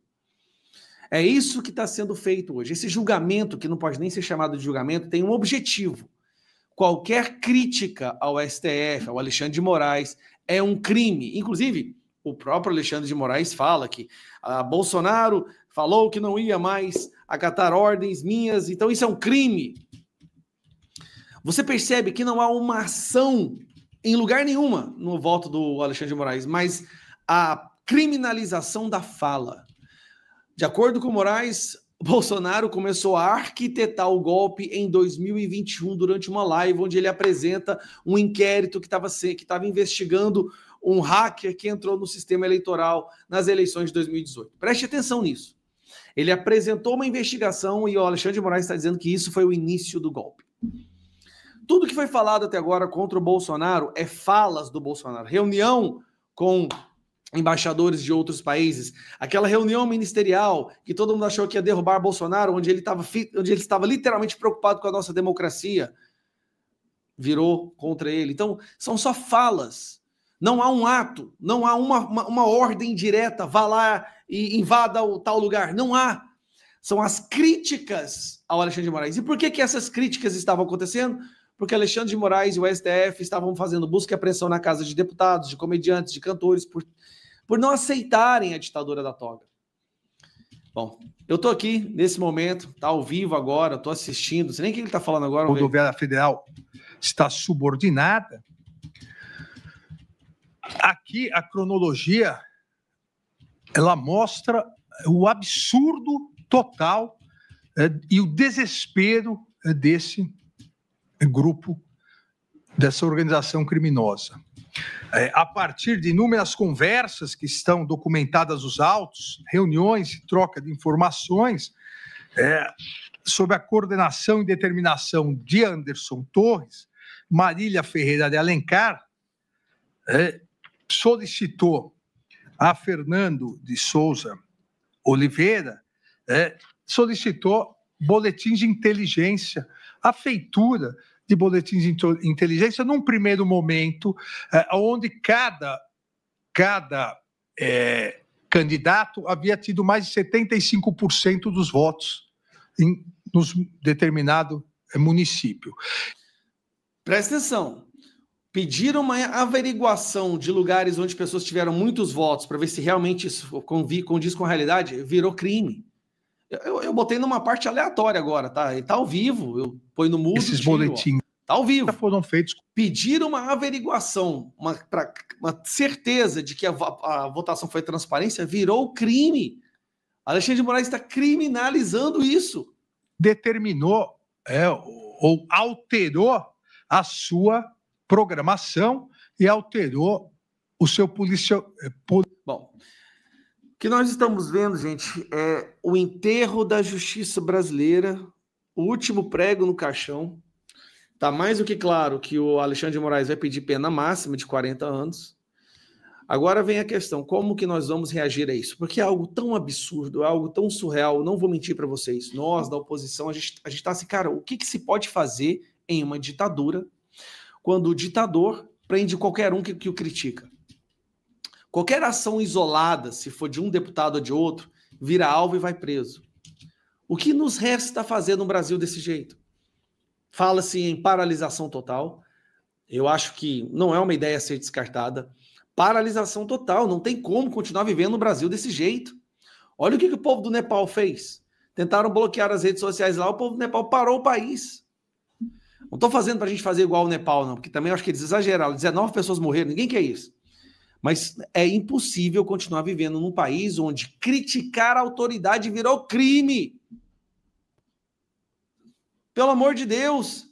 É isso que está sendo feito hoje. Esse julgamento, que não pode nem ser chamado de julgamento, tem um objetivo. Qualquer crítica ao STF, ao Alexandre de Moraes, é um crime. Inclusive, o próprio Alexandre de Moraes fala que Bolsonaro falou que não ia mais acatar ordens minhas, então isso é um crime. Você percebe que não há uma ação em lugar nenhuma no voto do Alexandre de Moraes, mas a criminalização da fala. De acordo com Moraes, Bolsonaro começou a arquitetar o golpe em 2021 durante uma live onde ele apresenta um inquérito que estava investigando um hacker que entrou no sistema eleitoral nas eleições de 2018. Preste atenção nisso. Ele apresentou uma investigação e o Alexandre de Moraes está dizendo que isso foi o início do golpe. Tudo que foi falado até agora contra o Bolsonaro é falas do Bolsonaro. Reunião com embaixadores de outros países, aquela reunião ministerial que todo mundo achou que ia derrubar Bolsonaro, onde ele estava literalmente preocupado com a nossa democracia, virou contra ele. Então, são só falas. Não há um ato, não há uma ordem direta, vá lá e invada o tal lugar. Não há. São as críticas ao Alexandre de Moraes. E por que essas críticas estavam acontecendo? Porque Alexandre de Moraes e o STF estavam fazendo busca e apreensão na casa de deputados, de comediantes, de cantores, por não aceitarem a ditadura da toga. Bom, eu estou aqui nesse momento, está ao vivo agora, estou assistindo, não sei nem o que ele está falando agora. A rodoviária federal está subordinada. Aqui a cronologia, ela mostra o absurdo total e o desespero desse grupo, dessa organização criminosa. A partir de inúmeras conversas que estão documentadas nos autos, reuniões e troca de informações, sob a coordenação e determinação de Anderson Torres, Marília Ferreira de Alencar solicitou a Fernando de Souza Oliveira, solicitou boletins de inteligência, a feitura de boletins de inteligência num primeiro momento, onde cada candidato havia tido mais de 75% dos votos nos determinado município. Presta atenção. Pediram uma averiguação de lugares onde pessoas tiveram muitos votos para ver se realmente isso condiz com a realidade, virou crime. Eu botei numa parte aleatória agora, tá? Ele tá ao vivo, eu ponho no mudo. Esses boletins tá ao vivo. Foram feitos. Pediram uma averiguação, uma certeza de que a votação foi transparência, virou crime. Alexandre de Moraes está criminalizando isso. Determinou ou alterou a sua programação e alterou o seu policial. Bom, o que nós estamos vendo, gente, é o enterro da justiça brasileira, o último prego no caixão. Está mais do que claro que o Alexandre de Moraes vai pedir pena máxima de 40 anos. Agora vem a questão, como que nós vamos reagir a isso? Porque é algo tão absurdo, é algo tão surreal, não vou mentir para vocês. Nós, da oposição, a gente tá assim, cara, o que se pode fazer em uma ditadura quando o ditador prende qualquer um que o critica? Qualquer ação isolada, se for de um deputado ou de outro, vira alvo e vai preso. O que nos resta fazer no Brasil desse jeito? Fala-se em paralisação total. Eu acho que não é uma ideia a ser descartada. Paralisação total, não tem como continuar vivendo no Brasil desse jeito. Olha o que o povo do Nepal fez. Tentaram bloquear as redes sociais lá, o povo do Nepal parou o país. Não estou fazendo para a gente fazer igual o Nepal, não, porque também acho que eles exageraram. 19 pessoas morreram, ninguém quer isso. Mas é impossível continuar vivendo num país onde criticar a autoridade virou crime. Pelo amor de Deus.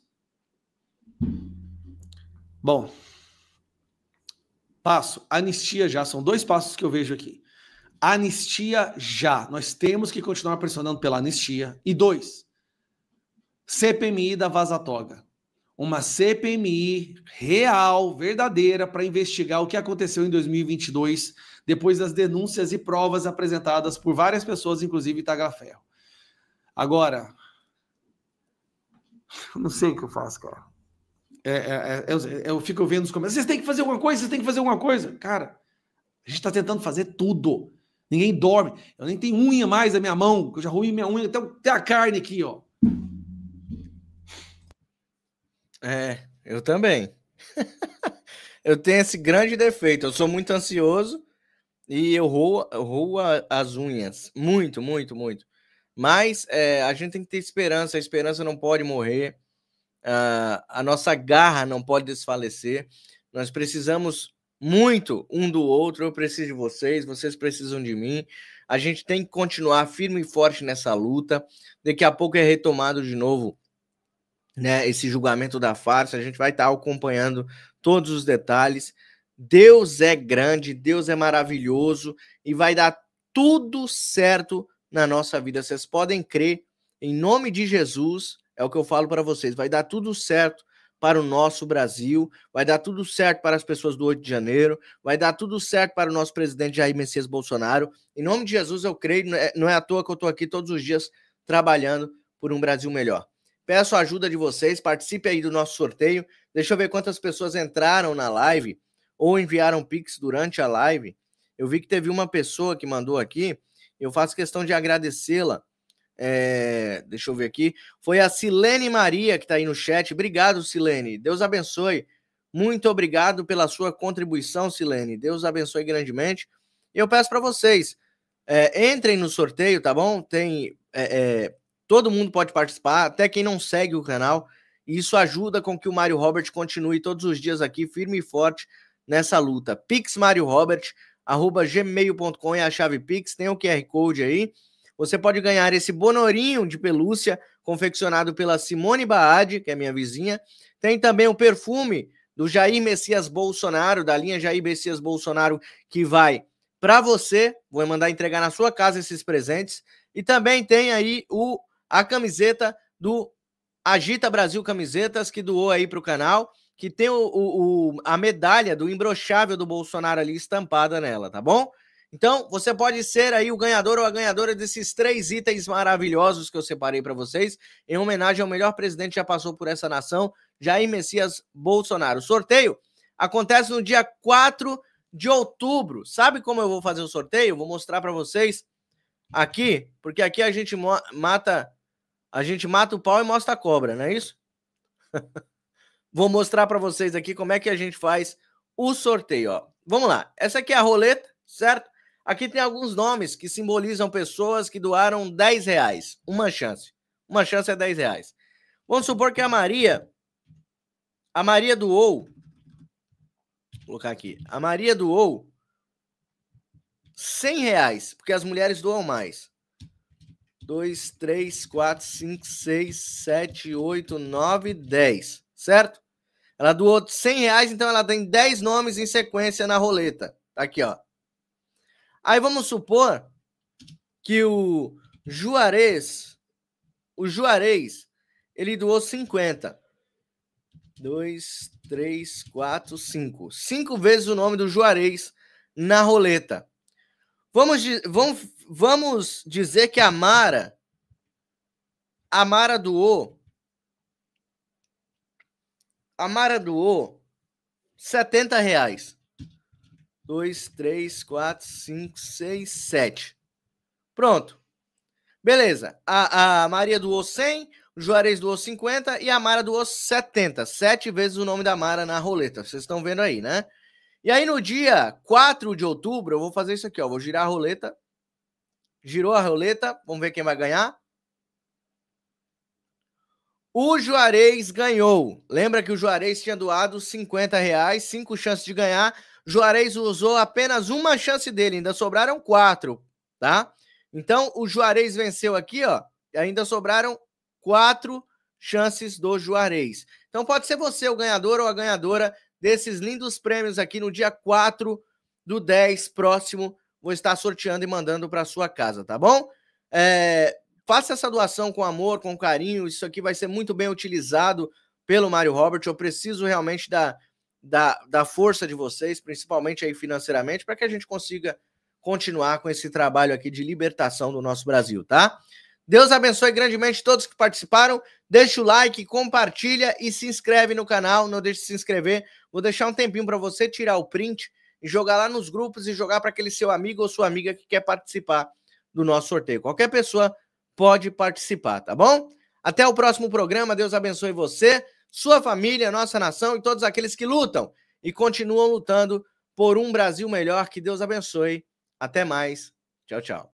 Bom, passo, anistia já, são 2 passos que eu vejo aqui. Anistia já, nós temos que continuar pressionando pela anistia. E 2, CPMI da Vaza Toga. Uma CPMI real, verdadeira, para investigar o que aconteceu em 2022, depois das denúncias e provas apresentadas por várias pessoas, inclusive Tagliaferro. Agora, não sei o que eu faço, cara. Eu fico vendo os comentários. Vocês têm que fazer alguma coisa, vocês têm que fazer alguma coisa. Cara, a gente está tentando fazer tudo. Ninguém dorme. Eu nem tenho unha mais na minha mão, que eu já ruí minha unha, até a carne aqui, ó. Eu também. Eu tenho esse grande defeito. Eu sou muito ansioso e eu roo as unhas. Muito, muito, muito. Mas a gente tem que ter esperança. A esperança não pode morrer. A nossa garra não pode desfalecer. Nós precisamos muito um do outro. Eu preciso de vocês, vocês precisam de mim. A gente tem que continuar firme e forte nessa luta. Daqui a pouco é retomado de novo, né, esse julgamento da farsa. A gente vai estar acompanhando todos os detalhes. Deus é grande, Deus é maravilhoso e vai dar tudo certo na nossa vida. Vocês podem crer, em nome de Jesus, é o que eu falo para vocês, vai dar tudo certo para o nosso Brasil, vai dar tudo certo para as pessoas do 8 de janeiro, vai dar tudo certo para o nosso presidente Jair Messias Bolsonaro. Em nome de Jesus eu creio, não é à toa que eu estou aqui todos os dias trabalhando por um Brasil melhor. Peço a ajuda de vocês, participe aí do nosso sorteio. Deixa eu ver quantas pessoas entraram na live ou enviaram Pix durante a live. Eu vi que teve uma pessoa que mandou aqui, eu faço questão de agradecê-la. Deixa eu ver aqui. Foi a Silene Maria que está aí no chat. Obrigado, Silene. Deus abençoe. Muito obrigado pela sua contribuição, Silene. Deus abençoe grandemente. Eu peço para vocês, entrem no sorteio, tá bom? Tem... todo mundo pode participar, até quem não segue o canal, e isso ajuda com que o Mário Robert continue todos os dias aqui, firme e forte, nessa luta. pixmariorobert@gmail.com é a chave Pix, tem o QR Code aí, você pode ganhar esse bonorinho de pelúcia, confeccionado pela Simone Baade, que é minha vizinha, tem também o perfume do Jair Messias Bolsonaro, da linha Jair Messias Bolsonaro, que vai para você, vou mandar entregar na sua casa esses presentes, e também tem aí a camiseta do Agita Brasil Camisetas, que doou aí para o canal, que tem a medalha do imbrochável do Bolsonaro ali estampada nela, tá bom? Então, você pode ser aí o ganhador ou a ganhadora desses 3 itens maravilhosos que eu separei para vocês, em homenagem ao melhor presidente que já passou por essa nação, Jair Messias Bolsonaro. O sorteio acontece no dia 4 de outubro. Sabe como eu vou fazer o sorteio? Vou mostrar para vocês aqui, porque aqui a gente mata o pau e mostra a cobra, não é isso? Vou mostrar para vocês aqui como é que a gente faz o sorteio, ó. Vamos lá. Essa aqui é a roleta, certo? Aqui tem alguns nomes que simbolizam pessoas que doaram R$10. Uma chance. Uma chance é R$10. Vamos supor que a Maria doou. Vou colocar aqui. A Maria doou R$100, porque as mulheres doam mais. 2, 3, 4, 5, 6, 7, 8, 9, 10. Certo? Ela doou R$100, então ela tem 10 nomes em sequência na roleta. Tá aqui, ó. Aí vamos supor que o Juarez, ele doou 50. 2, 3, 4, 5. 5 vezes o nome do Juarez na roleta. Vamos dizer que a Mara doou R$70. 2, 3, 4, 5, 6, 7. Pronto. Beleza. A Maria doou 100, o Juarez doou 50 e a Mara doou 70. 7 vezes o nome da Mara na roleta. Vocês estão vendo aí, né? E aí no dia 4 de outubro, eu vou fazer isso aqui, ó. Vou girar a roleta. Girou a roleta. Vamos ver quem vai ganhar. O Juarez ganhou. Lembra que o Juarez tinha doado R$50, 5 chances de ganhar. Juarez usou apenas uma chance dele, ainda sobraram 4, tá? Então, o Juarez venceu aqui, ó, e ainda sobraram 4 chances do Juarez. Então, pode ser você o ganhador ou a ganhadora desses lindos prêmios aqui no dia 4/10 próximo. Vou estar sorteando e mandando para sua casa, tá bom? Faça essa doação com amor, com carinho. Isso aqui vai ser muito bem utilizado pelo Mário Robert. Eu preciso realmente da força de vocês, principalmente aí financeiramente, para que a gente consiga continuar com esse trabalho aqui de libertação do nosso Brasil, tá? Deus abençoe grandemente todos que participaram. Deixa o like, compartilha e se inscreve no canal. Não deixe de se inscrever. Vou deixar um tempinho para você tirar o print e jogar lá nos grupos e jogar para aquele seu amigo ou sua amiga que quer participar do nosso sorteio. Qualquer pessoa pode participar, tá bom? Até o próximo programa. Deus abençoe você, sua família, nossa nação e todos aqueles que lutam e continuam lutando por um Brasil melhor. Que Deus abençoe. Até mais. Tchau, tchau.